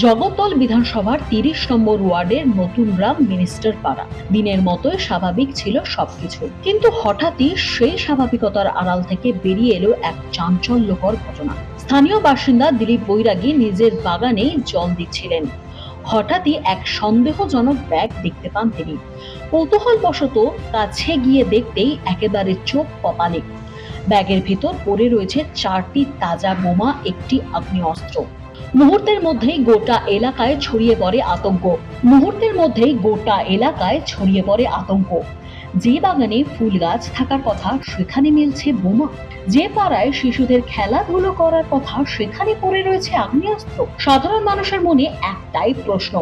জগদ্দল বিধানসভার ৩০ নম্বর ওয়ার্ডের নতুন গ্রাম মিনিস্টার পাড়া। দিনের মতোই স্বাভাবিক ছিল সবকিছু, কিন্তু হঠাৎই সেই স্বাভাবিকতার আড়াল থেকে বেরিয়ে এলো এক চাঞ্চল্যকর ঘটনা। স্থানীয় বাসিন্দা দিলীপ বৈরাগী নিজের বাগানে জল দিচ্ছিলেন। হঠাৎই এক সন্দেহজনক ব্যাগ দেখতে পান তিনি। কৌতূহলবশত কাছে গিয়ে দেখতেই একেবারে চোখ কপালে। ব্যাগের ভিতর পড়ে রয়েছে 4টি তাজা বোমা, একটি আগ্নেয়াস্ত্র। মুহূর্তের মধ্যেই গোটা এলাকায় ছড়িয়ে পড়ে আতঙ্ক। যে বাগানে ফুল গাছ থাকার কথা সেখানে মিলছে বোমা, যে পাড়ায় শিশুদের খেলাধুলো করার কথা সেখানে পড়ে রয়েছে আগ্নেয়াস্ত্র। সাধারণ মানুষের মনে একটাই প্রশ্ন,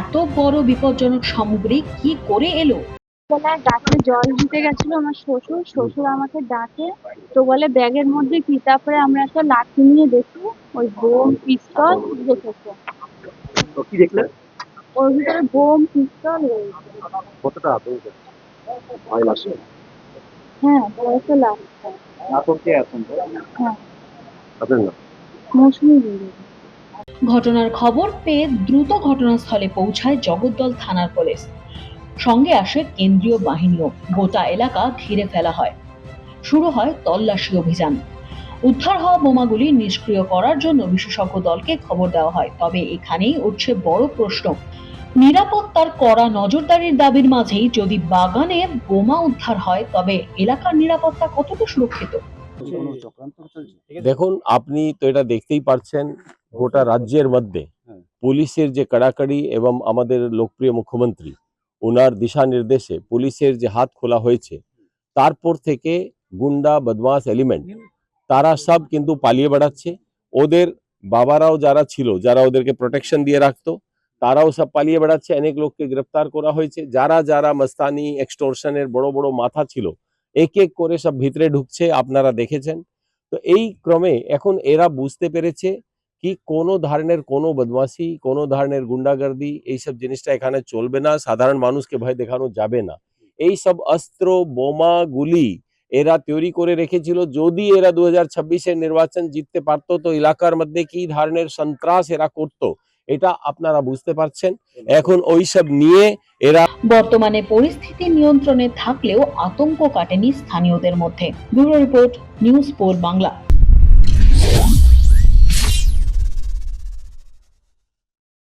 এত বড় বিপজ্জনক সামগ্রী কি করে এলো? বেলায় গাছে জল দিতে গেছিল আমার শ্বশুর আমাকে ডাকে, তো বলে ব্যাগের মধ্যে কি, তারপরে আমরা একটা লাঠি নিয়ে দেখি ওই বোম পিস্তল রেখেছে। তো কি দেখলেন? ওর ভিতরে বোম পিস্তল রয়েছে। কতটা আতঙ্ক? ভয় লাগছে? হ্যাঁ, ভয় তো লাগছে। আতঙ্কে আতঙ্ক। হ্যাঁ। আপনার নাম? মৌসুমী বৈরাগী। ঘটনার খবর পেয়ে দ্রুত ঘটনাস্থলে পৌঁছায় জগদ্দল থানার পুলিশ। সঙ্গে আসে কেন্দ্রীয় বাহিনীও। গোটা এলাকা ঘিরে ফেলা হয়। শুরু হয় তল্লাশি অভিযান। উদ্ধার হওয়া বোমাগুলি নিষ্ক্রিয় করার জন্য বিশেষজ্ঞ দলকে খবর দেওয়া হয়। তবে এখানেই উঠছে বড় প্রশ্ন, নিরাপত্তার কড়া নজরদারির দাবির মাঝেই যদি বাগানে বোমা উদ্ধার হয়, তবে এলাকার নিরাপত্তা কতটা সুরক্ষিত? দেখুন, আপনি তো এটা দেখতেই পারছেন, গোটা রাজ্যের মধ্যে পুলিশের যে কড়াকড়ি এবং আমাদের লোকপ্রিয় মুখ্যমন্ত্রী ওনার দিশা নির্দেশে পুলিশের যে হাত খোলা হয়েছে, তারপর থেকে গুন্ডা বদমাস এলিমেন্ট তারা সব কিন্তু পালিয়ে বেড়াচ্ছে। ওদের বাবারাও যারা ছিল, যারা ওদেরকে প্রোটেকশন দিয়ে রাখতো, তারাও সব পালিয়ে বেড়াচ্ছে। অনেক লোককে গ্রেপ্তার করা হয়েছে। যারা যারা মস্তানি এক্সটোরশনের বড় বড় মাথা ছিল, এক এক করে সব ভিতরে ঢুকছে, আপনারা দেখেছেন। তো এই ক্রমে এখন এরা বুঝতে পেরেছে কি কোনো ধরনের কোনো বদমাশি, কোনো ধরনের গুন্ডাগর্দি এইসব জিনিসটা এখানে চলবে না। সাধারণ মানুষকে ভয় দেখানো যাবে না। এই সব অস্ত্র বোমা গুলি এরা তৈরি করে রেখেছিল। যদি এরা 2026-এর নির্বাচন জিততে পারতো তো এলাকার মধ্যে কি ধরনের সন্ত্রাস এরা করত, এটা আপনারা বুঝতে পারছেন। এখন ওইসব নিয়ে এরা বর্তমানে পরিস্থিতি নিয়ন্ত্রণে থাকলেও আতঙ্ক কাটেনি স্থানীয়দের মধ্যে। Bureau report, news 4 Bangla.